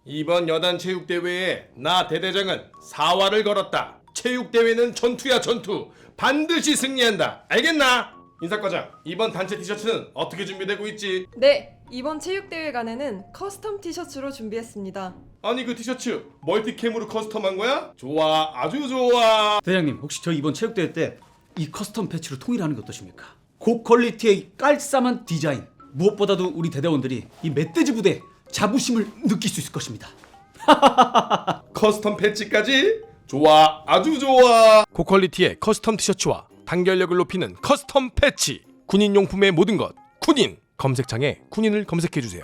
이번 여단 체육대회에 나 대대장은 사활을 걸었다. 체육대회는 전투야 전투. 반드시 승리한다. 알겠나? 인사과장, 이번 단체 티셔츠는 어떻게 준비되고 있지? 네, 이번 체육대회관에는 커스텀 티셔츠로 준비했습니다. 아니 그 티셔츠 멀티캠으로 커스텀한 거야? 좋아, 아주 좋아. 대장님, 혹시 저희 이번 체육대회 때 이 커스텀 패치로 통일하는 게 어떠십니까? 고퀄리티의 깔쌈한 디자인, 무엇보다도 우리 대대원들이 이 멧돼지 부대 자부심을 느낄 수 있을 것입니다. 커스텀 패치까지? 좋아, 아주 좋아. 고퀄리티의 커스텀 티셔츠와 단결력을 높이는 커스텀 패치. 군인용품의 모든 것, 군인. 검색창에 군인을 검색해주세요.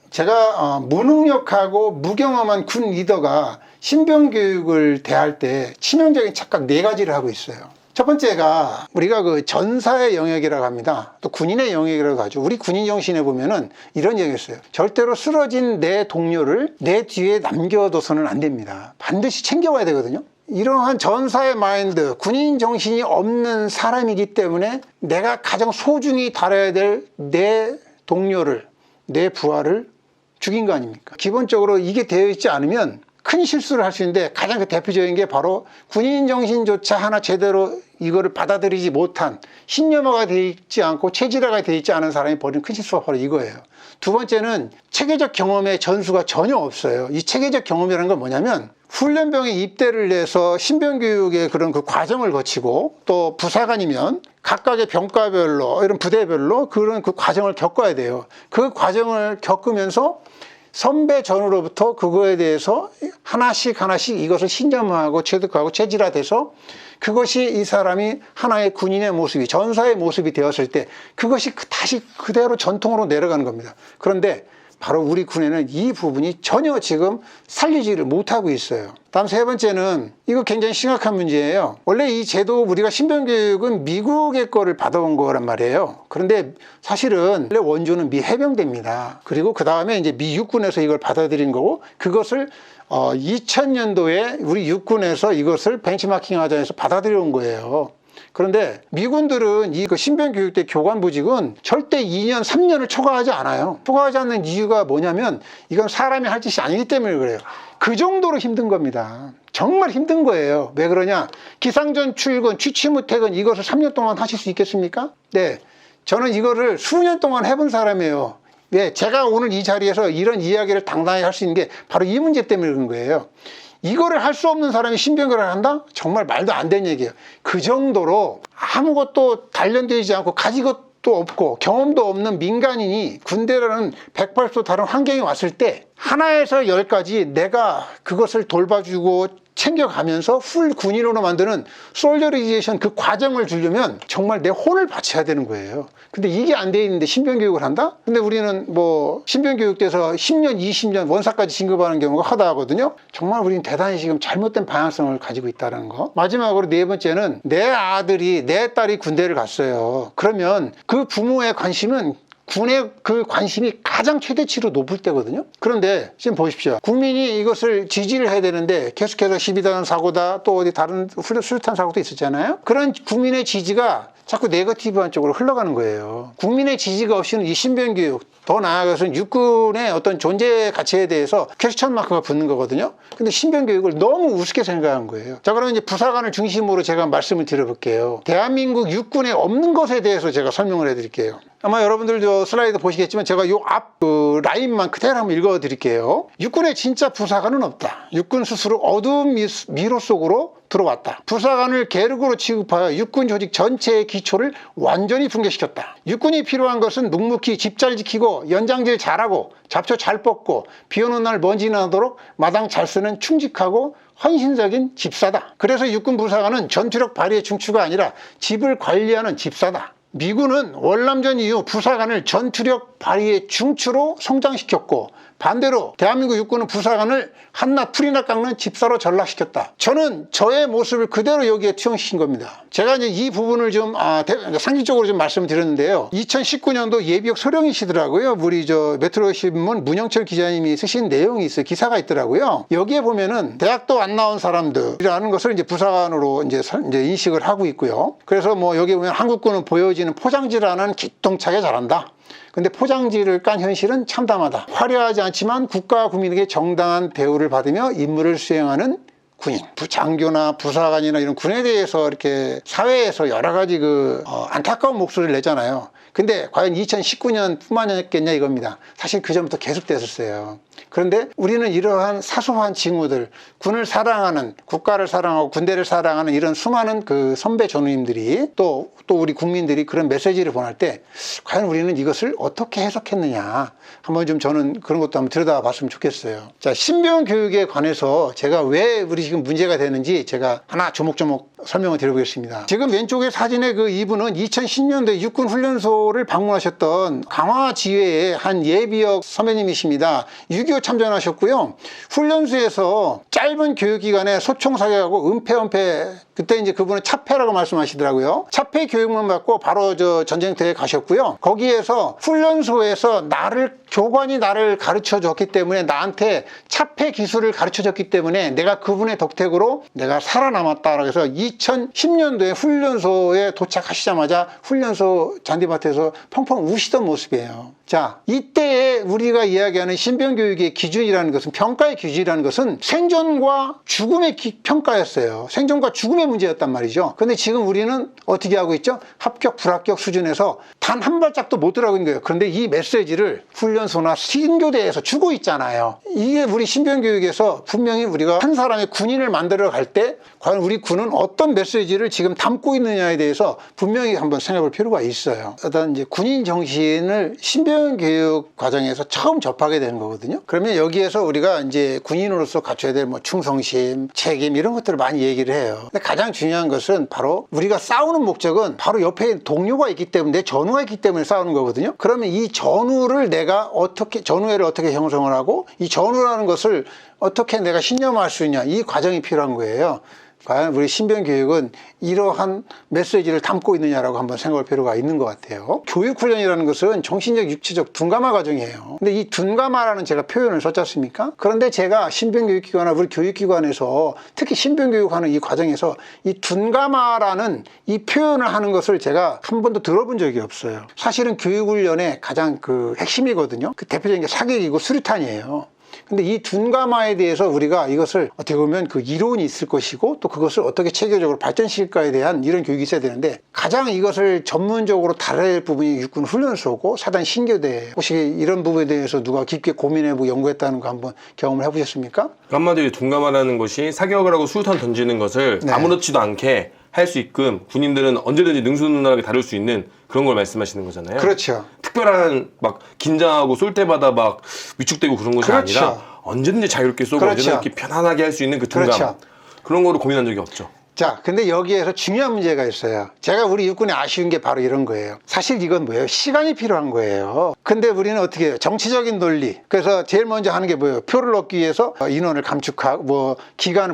제가 무능력하고 무경험한 군 리더가 신병 교육을 대할 때 치명적인 착각 4가지를 하고 있어요. 첫 번째가 우리가 그 전사의 영역이라고 합니다. 또 군인의 영역이라고 하죠. 우리 군인 정신에 보면은 이런 얘기가 있어요. 절대로 쓰러진 내 동료를 내 뒤에 남겨둬서는 안 됩니다. 반드시 챙겨와야 되거든요. 이러한 전사의 마인드, 군인 정신이 없는 사람이기 때문에 내가 가장 소중히 다뤄야 될 내 동료를, 내 부하를 죽인 거 아닙니까? 기본적으로 이게 되어 있지 않으면 큰 실수를 할 수 있는데, 가장 그 대표적인 게 바로 군인 정신조차 하나 제대로 이거를 받아들이지 못한, 신념화가 되어 있지 않고 체질화가 되어 있지 않은 사람이 벌이는 큰 실수가 바로 이거예요. 두 번째는 체계적 경험의 전수가 전혀 없어요. 이 체계적 경험이라는 건 뭐냐면, 훈련병에 입대를 해서 신병교육의 그런 그 과정을 거치고, 또 부사관이면 각각의 병과별로, 이런 부대별로 그런 그 과정을 겪어야 돼요. 그 과정을 겪으면서 선배 전으로부터 그거에 대해서 하나씩 이것을 신념하고 체득하고 체질화돼서, 그것이 이 사람이 하나의 군인의 모습이, 전사의 모습이 되었을 때 그것이 다시 그대로 전통으로 내려가는 겁니다. 그런데 바로 우리 군에는 이 부분이 전혀 지금 살리지를 못하고 있어요. 다음 세 번째는, 이거 굉장히 심각한 문제예요. 원래 이 제도, 우리가 신병교육은 미국의 거를 받아온 거란 말이에요. 그런데 사실은 원래 원조는 미 해병대입니다. 그리고 그 다음에 이제 미 육군에서 이걸 받아들인 거고, 그것을 2000년도에 우리 육군에서 이것을 벤치마킹 하자해서 받아들여온 거예요. 그런데 미군들은 이 신병교육대 교관부직은 절대 2년, 3년을 초과하지 않아요. 초과하지 않는 이유가 뭐냐면, 이건 사람이 할 짓이 아니기 때문에 그래요. 그 정도로 힘든 겁니다. 정말 힘든 거예요. 왜 그러냐? 기상전 출근, 취침 퇴근, 이것을 3년 동안 하실 수 있겠습니까? 네, 저는 이거를 수년 동안 해본 사람이에요. 왜? 제가 오늘 이 자리에서 이런 이야기를 당당히 할 수 있는 게 바로 이 문제 때문에 그런 거예요. 이거를 할 수 없는 사람이 신병교육을 한다? 정말 말도 안 되는 얘기예요. 그 정도로 아무것도 단련되지 않고 가진 것도 없고 경험도 없는 민간인이 군대라는 180도 다른 환경에 왔을 때, 하나에서 10까지 내가 그것을 돌봐주고 챙겨가면서 풀 군인으로 만드는 솔저리제이션, 그 과정을 주려면 정말 내 혼을 바쳐야 되는 거예요. 근데 이게 안 돼 있는데 신병교육을 한다? 근데 우리는 뭐 신병교육돼서 10년, 20년 원사까지 진급하는 경우가 허다하거든요. 정말 우리는 대단히 지금 잘못된 방향성을 가지고 있다는 거. 마지막으로 네 번째는, 내 아들이, 내 딸이 군대를 갔어요. 그러면 그 부모의 관심은 군의 그 관심이 가장 최대치로 높을 때거든요. 그런데 지금 보십시오. 국민이 이것을 지지를 해야 되는데 계속해서 12단 사고다, 또 어디 다른 수류탄 사고도 있었잖아요. 그런 국민의 지지가 자꾸 네거티브한 쪽으로 흘러가는 거예요. 국민의 지지가 없이는 이 신병교육, 더 나아가서는 육군의 어떤 존재 가치에 대해서 퀘스천 마크가 붙는 거거든요. 근데 신병교육을 너무 우습게 생각한 거예요. 자, 그러면 이제 부사관을 중심으로 제가 말씀을 드려볼게요. 대한민국 육군에 없는 것에 대해서 제가 설명을 해드릴게요. 아마 여러분들도 슬라이드 보시겠지만 제가 요 앞 라인만 그대로 한번 읽어드릴게요. 육군에 진짜 부사관은 없다. 육군 스스로 어두운 미로 속으로 들어왔다. 부사관을 계륵으로 취급하여 육군 조직 전체의 기초를 완전히 붕괴시켰다. 육군이 필요한 것은 묵묵히 집 잘 지키고 연장질 잘하고 잡초 잘 뽑고 비 오는 날 먼지 나도록 마당 잘 쓰는 충직하고 헌신적인 집사다. 그래서 육군 부사관은 전투력 발휘의 중추가 아니라 집을 관리하는 집사다. 미군은 월남전 이후 부사관을 전투력 발휘의 중추로 성장시켰고 반대로 대한민국 육군은 부사관을 한낱 풀이나 깎는 집사로 전락시켰다. 저는 저의 모습을 그대로 여기에 투영시킨 겁니다. 제가 이제 이 부분을 좀 상징적으로 좀 말씀을 드렸는데요. 2019년도 예비역 소령이시더라고요. 우리 저 메트로 신문 문영철 기자님이 쓰신 내용이 있어요. 기사가 있더라고요. 여기에 보면은 대학도 안 나온 사람들이라는 것을 이제 부사관으로 이제 인식을 하고 있고요. 그래서 뭐 여기 보면 한국군은 보여지는 포장지라는 기똥차게 잘한다. 근데 포장지를 깐 현실은 참담하다. 화려하지 않지만 국가와 국민에게 정당한 대우를 받으며 임무를 수행하는 군인, 장교나 부사관이나 이런 군에 대해서 이렇게 사회에서 여러 가지 안타까운 목소리를 내잖아요. 근데 과연 2019년뿐만이었겠냐 이겁니다. 사실 그 전부터 계속 됐었어요. 그런데 우리는 이러한 사소한 징후들, 군을 사랑하는, 국가를 사랑하고 군대를 사랑하는 이런 수많은 그 선배 전우님들이 또 우리 국민들이 그런 메시지를 보낼 때 과연 우리는 이것을 어떻게 해석했느냐 한번 좀 저는 그런 것도 한번 들여다봤으면 좋겠어요. 자, 신병 교육에 관해서 제가 왜 우리 지금 문제가 되는지 제가 하나 조목조목 설명을 드려보겠습니다. 지금 왼쪽의 사진의 그 이분은 2010년도에 육군훈련소를 방문하셨던 강화지회의 한 예비역 선배님이십니다. 6.25 참전하셨고요. 훈련소에서 짧은 교육기간에 소총사격하고 은폐 그때 이제 그분은 차폐라고 말씀하시더라고요. 차폐 교육만 받고 바로 저 전쟁터에 가셨고요. 거기에서 훈련소에서 교관이 나를 가르쳐 줬기 때문에 나한테 차폐 기술을 가르쳐 줬기 때문에 내가 그분의 덕택으로 내가 살아남았다라고 해서 2010년도에 훈련소에 도착하시자마자 훈련소 잔디밭에서 펑펑 우시던 모습이에요. 자, 이때에 우리가 이야기하는 신병교육의 기준이라는 것은, 평가의 기준이라는 것은 생존과 죽음의 평가였어요. 생존과 죽음의 문제였단 말이죠. 근데 지금 우리는 어떻게 하고 있죠? 합격, 불합격 수준에서 단 한 발짝도 못 들어가고 있는 거예요. 그런데 이 메시지를 훈련소나 신교대에서 주고 있잖아요. 이게 우리 신병교육에서 분명히 우리가 한 사람의 군인을 만들어 갈 때 과연 우리 군은 어떤 메시지를 지금 담고 있느냐에 대해서 분명히 한번 생각해 볼 필요가 있어요. 일단 이제 군인 정신을 신병교육 과정에서 처음 접하게 되는 거거든요. 그러면 여기에서 우리가 이제 군인으로서 갖춰야 될 뭐 충성심, 책임 이런 것들을 많이 얘기를 해요. 근데 가장 중요한 것은 바로 우리가 싸우는 목적은 바로 옆에 동료가 있기 때문에, 전우가 있기 때문에 싸우는 거거든요. 그러면 이 전우를 내가 전우회를 어떻게 형성을 하고 이 전우라는 것을 어떻게 내가 신념할 수 있냐, 이 과정이 필요한 거예요. 과연 우리 신병교육은 이러한 메시지를 담고 있느냐라고 한번 생각할 필요가 있는 것 같아요. 교육훈련이라는 것은 정신적, 육체적 둔감화 과정이에요. 근데 이 둔감화라는 제가 표현을 썼지 않습니까? 그런데 제가 신병교육기관이나 우리 교육기관에서 특히 신병교육하는 이 과정에서 이 둔감화라는 이 표현을 하는 것을 제가 한 번도 들어본 적이 없어요. 사실은 교육훈련의 가장 그 핵심이거든요. 그 대표적인 게 사격이고 수류탄이에요. 근데 이 둔감화에 대해서 우리가 이것을 어떻게 보면 그 이론이 있을 것이고 또 그것을 어떻게 체계적으로 발전시킬까에 대한 이런 교육이 있어야 되는데 가장 이것을 전문적으로 다뤄야 할 부분이 육군 훈련소고 사단 신교대예요. 혹시 이런 부분에 대해서 누가 깊게 고민해보고 연구했다는 거 한번 경험을 해보셨습니까? 한마디로 둔감화라는 것이 사격을 하고 수류탄 던지는 것을 네. 아무렇지도 않게 할 수 있게끔 군인들은 언제든지 능수능란하게 다룰 수 있는 그런 걸 말씀하시는 거잖아요. 그렇죠. 특별한 막 긴장하고 쏠 때마다 막 위축되고 그런 것이 그렇죠. 아니라 언제든지 자유롭게 쏘고 그렇죠. 언제든지 이렇게 편안하게 할 수 있는 그 둔감. 그렇죠. 그런 거를 고민한 적이 없죠. 자, 근데 여기에서 중요한 문제가 있어요. 제가 우리 육군에 아쉬운 게 바로 이런 거예요. 사실 이건 뭐예요? 시간이 필요한 거예요. 근데 우리는 어떻게 해요? 정치적인 논리. 그래서 제일 먼저 하는 게 뭐예요? 표를 얻기 위해서 인원을 감축하고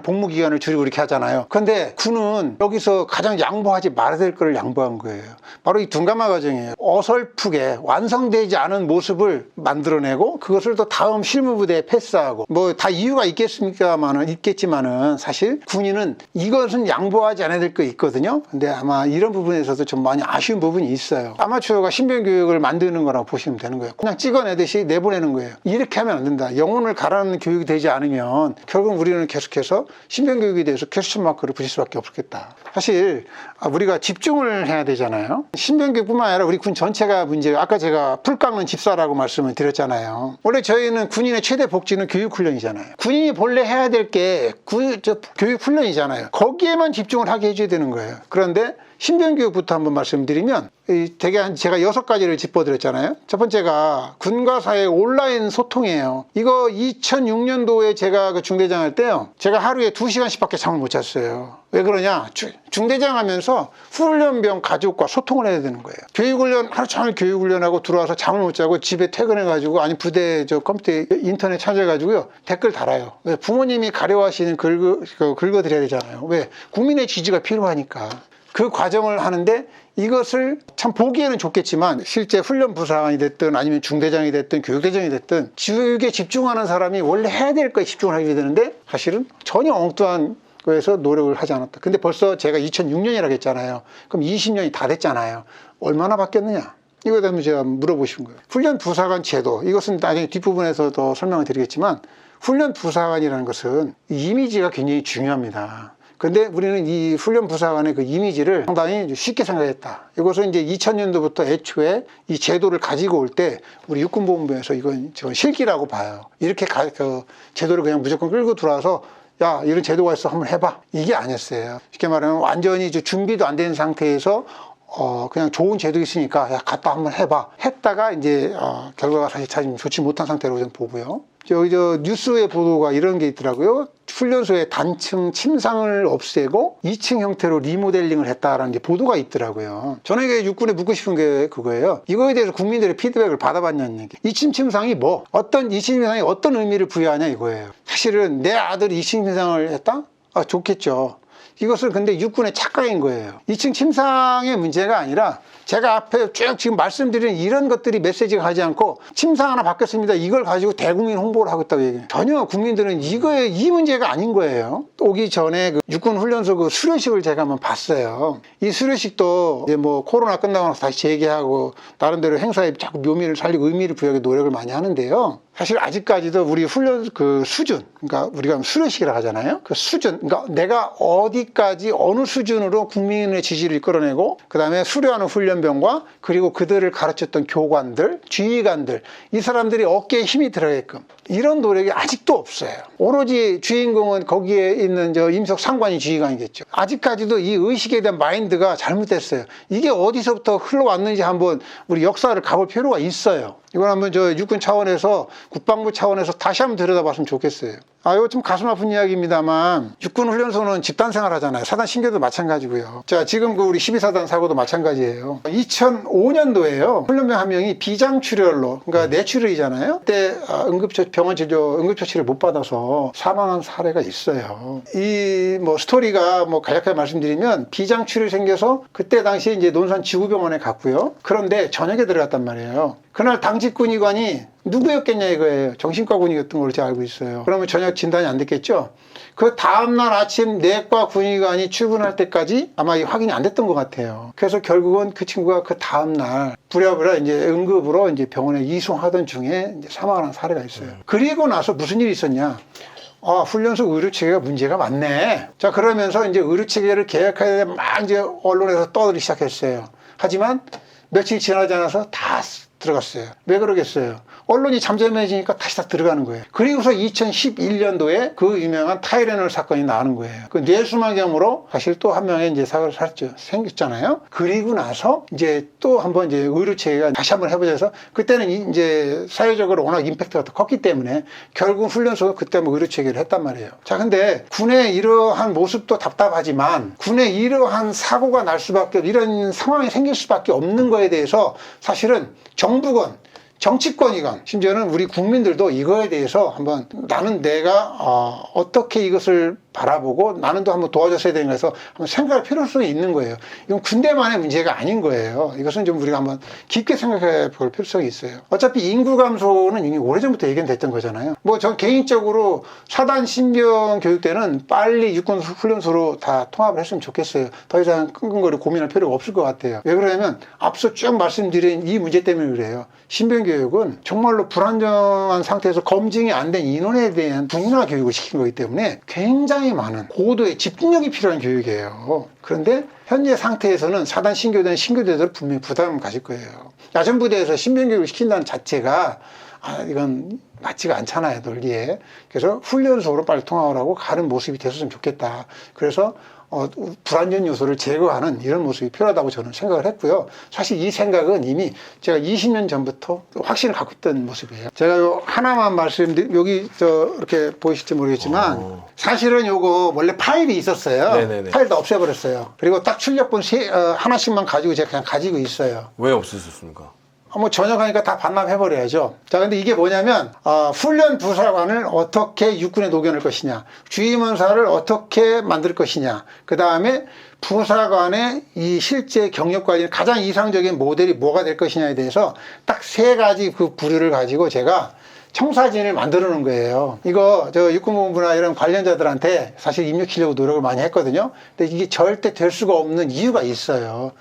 복무 기간을 줄이고 이렇게 하잖아요. 근데 군은 여기서 가장 양보하지 말아야 될 걸 양보한 거예요. 바로 이 둔감화 과정이에요. 어설프게 완성되지 않은 모습을 만들어내고 그것을 또 다음 실무부대에 패스하고 뭐 다 이유가 있겠지만은 사실 군인은 이것은 양보하지 않아야 될 거 있거든요. 근데 아마 이런 부분에서도 좀 많이 아쉬운 부분이 있어요. 아마추어가 신병교육을 만드는 거라고 보시면 되는 거예요. 그냥 찍어내듯이 내보내는 거예요. 이렇게 하면 안 된다. 영혼을 가라는 교육이 되지 않으면 결국 우리는 계속해서 신병교육에 대해서 퀘스천 마크를 붙일 수밖에 없겠다. 사실 우리가 집중을 해야 되잖아요. 신병교육뿐만 아니라 우리 군 전체가 문제가, 아까 제가 풀 깎는 집사라고 말씀을 드렸잖아요. 원래 저희는 군인의 최대 복지는 교육훈련이잖아요. 군인이 본래 해야 될 게 교육훈련이잖아요. 거기에만 집중을 하게 해줘야 되는 거예요. 그런데 신변교육부터 한번 말씀드리면 대개 제가 6가지를 짚어드렸잖아요. 첫 번째가 군과 사회 온라인 소통이에요. 이거 2006년도에 제가 그 중대장 할 때요, 제가 하루에 2시간씩밖에 잠을 못 잤어요. 왜 그러냐? 중대장 하면서 훈련병 가족과 소통을 해야 되는 거예요. 교육훈련, 하루 종일 교육훈련하고 들어와서 잠을 못 자고 집에 퇴근해가지고, 아니 부대 저 컴퓨터 인터넷 찾아가지고요 댓글 달아요. 왜? 부모님이 가려워하시는 긁어드려야 되잖아요. 왜? 국민의 지지가 필요하니까. 그 과정을 하는데 이것을 참 보기에는 좋겠지만 실제 훈련 부사관이 됐든 아니면 중대장이 됐든 교육대장이 됐든 교육에 집중하는 사람이 원래 해야 될 거에 집중을 하게 되는데 사실은 전혀 엉뚱한 거에서 노력을 하지 않았다. 근데 벌써 제가 2006년이라고 했잖아요. 그럼 20년이 다 됐잖아요. 얼마나 바뀌었느냐? 이거에 대해서 제가 물어보신 거예요. 훈련 부사관 제도, 이것은 나중에 뒷부분에서 더 설명을 드리겠지만 훈련 부사관이라는 것은 이미지가 굉장히 중요합니다. 근데 우리는 이 훈련 부사관의 그 이미지를 상당히 쉽게 생각했다. 이것은 이제 2000년도부터 애초에 이 제도를 가지고 올 때 우리 육군보훈부에서 이건 실기라고 봐요. 이렇게 그 제도를 그냥 무조건 끌고 들어와서 야, 이런 제도가 있어, 한번 해봐. 이게 아니었어요. 쉽게 말하면 완전히 준비도 안 된 상태에서 그냥 좋은 제도 있으니까 야, 갔다 한번 해봐. 했다가 이제 결과가 사실 참 좋지 못한 상태로 좀 보고요. 여기 뉴스의 보도가 이런 게 있더라고요. 훈련소의 단층 침상을 없애고 2층 형태로 리모델링을 했다라는 게 보도가 있더라고요. 저는 이게 육군에 묻고 싶은 게 그거예요. 이거에 대해서 국민들의 피드백을 받아봤냐는 얘기. 2층 침상이 뭐? 2층 침상이 어떤 의미를 부여하냐 이거예요. 사실은 내 아들이 2층 침상을 했다? 좋겠죠. 이것은 근데 육군의 착각인 거예요. 2층 침상의 문제가 아니라 제가 앞에 쭉 지금 말씀드린 이런 것들이 메시지가 가지 않고 침상 하나 바뀌었습니다. 이걸 가지고 대국민 홍보를 하겠다고 얘기해요. 전혀 국민들은 이 문제가 아닌 거예요. 오기 전에 그 육군 훈련소 그 수료식을 제가 한번 봤어요. 이 수료식도 이제 뭐 코로나 끝나고 나서 다시 재개하고 나름대로 행사에 자꾸 묘미를 살리고 의미를 부여하기 노력을 많이 하는데요. 사실 아직까지도 우리 훈련 그 수준, 그러니까 우리가 수료식이라고 하잖아요. 그 수준, 그러니까 내가 어디까지 어느 수준으로 국민의 지지를 이끌어내고 그 다음에 수료하는 훈련병과 그리고 그들을 가르쳤던 교관들, 지휘관들, 이 사람들이 어깨에 힘이 들어가게끔 이런 노력이 아직도 없어요. 오로지 주인공은 거기에 있는 임석 상관이 지휘관이겠죠. 아직까지도 이 의식에 대한 마인드가 잘못됐어요. 이게 어디서부터 흘러왔는지 한번 우리 역사를 가볼 필요가 있어요. 이건 한번 육군 차원에서 국방부 차원에서 다시 한번 들여다봤으면 좋겠어요. 이거 좀 가슴 아픈 이야기입니다만 육군 훈련소는 집단 생활 하잖아요. 사단 신교도 마찬가지고요. 자, 지금 그 우리 12사단 사고도 마찬가지예요. 2005년도에요. 훈련병 한 명이 비장 출혈로, 그러니까 뇌출혈이잖아요. 그때 병원 진료 응급처치를 못 받아서 사망한 사례가 있어요. 이 스토리가 간략하게 말씀드리면 비장 출혈이 생겨서 그때 당시에 이제 논산 지구병원에 갔고요. 그런데 저녁에 들어갔단 말이에요. 그날 당직 군의관이 누구였겠냐 이거예요. 정신과 군이었던 걸로 제가 알고 있어요. 그러면 저녁 진단이 안 됐겠죠. 그 다음날 아침 내과 군의관이 출근할 때까지 아마 확인이 안 됐던 것 같아요. 그래서 결국은 그 친구가 그 다음날 부랴부랴 이제 응급으로 이제 병원에 이송하던 중에 이제 사망한 사례가 있어요. 그리고 나서 무슨 일이 있었냐? 훈련소 의료체계가 문제가 많네. 자, 그러면서 이제 의료체계를 개혁해야 돼 막 이제 언론에서 떠들기 시작했어요. 하지만 며칠 지나지 않아서 다 들어갔어요. 왜 그러겠어요? 언론이 잠잠해지니까 다시 다 들어가는 거예요. 그리고서 2011년도에 그 유명한 타이레놀 사건이 나오는 거예요. 그 뇌수막염으로 사실 또 한 명의 이제 사고를 생겼잖아요. 그리고 나서 이제 또 한번 이제 의료체계가 다시 한번 해보자 해서 그때는 이제 사회적으로 워낙 임팩트가 더 컸기 때문에 결국 훈련소도 그때 의료체계를 했단 말이에요. 자, 근데 군의 이러한 모습도 답답하지만 군의 이러한 사고가 날 수밖에, 이런 상황이 생길 수밖에 없는 거에 대해서 사실은 정부건 정치권이건 심지어는 우리 국민들도 이거에 대해서 한번 나는 내가 어떻게 이것을 바라보고 나는 또 한번 도와줬어야 되는 거에서 한번 생각할 필요성이 있는 거예요. 이건 군대만의 문제가 아닌 거예요. 이것은 좀 우리가 한번 깊게 생각해 볼 필요성이 있어요. 어차피 인구 감소는 이미 오래전부터 얘기됐던 거잖아요. 전 개인적으로 사단 신병 교육 때는 빨리 육군 훈련소로 다 통합을 했으면 좋겠어요. 더 이상 끙끙거리고 고민할 필요가 없을 것 같아요. 왜 그러냐면 앞서 쭉 말씀드린 이 문제 때문에 그래요. 신병 교육은 정말로 불안정한 상태에서 검증이 안 된 인원에 대한 군인화 교육을 시킨 거기 때문에 굉장히 많은 고도의 집중력이 필요한 교육이에요. 그런데 현재 상태에서는 사단 신교대는 신교대들 분명히 부담을 가질 거예요. 야전부대에서 신병교육을 시킨다는 자체가 이건 맞지가 않잖아요, 논리에. 그래서 훈련소로 빨리 통합을 하고 가는 모습이 됐으면 좋겠다. 그래서 불안전 요소를 제거하는 이런 모습이 필요하다고 저는 생각을 했고요. 사실 이 생각은 이미 제가 20년 전부터 확신을 갖고 있던 모습이에요. 제가 요 하나만 여기 이렇게 보이실지 모르겠지만 사실은 요거 원래 파일이 있었어요. 네네네. 파일도 없애버렸어요. 그리고 딱 출력본 하나씩만 가지고 제가 그냥 가지고 있어요. 왜 없으셨습니까? 뭐 전역하니까 다 반납해버려야죠. 자, 근데 이게 뭐냐면 훈련 부사관을 어떻게 육군에 녹여낼 것이냐, 주임원사를 어떻게 만들 것이냐, 그 다음에 부사관의 이 실제 경력 관리 가장 이상적인 모델이 뭐가 될 것이냐에 대해서 딱 3가지 그 부류를 가지고 제가 청사진을 만들어 놓은 거예요. 이거 육군본부나 이런 관련자들한테 사실 입력하려고 노력을 많이 했거든요. 근데 이게 절대 될 수가 없는 이유가 있어요.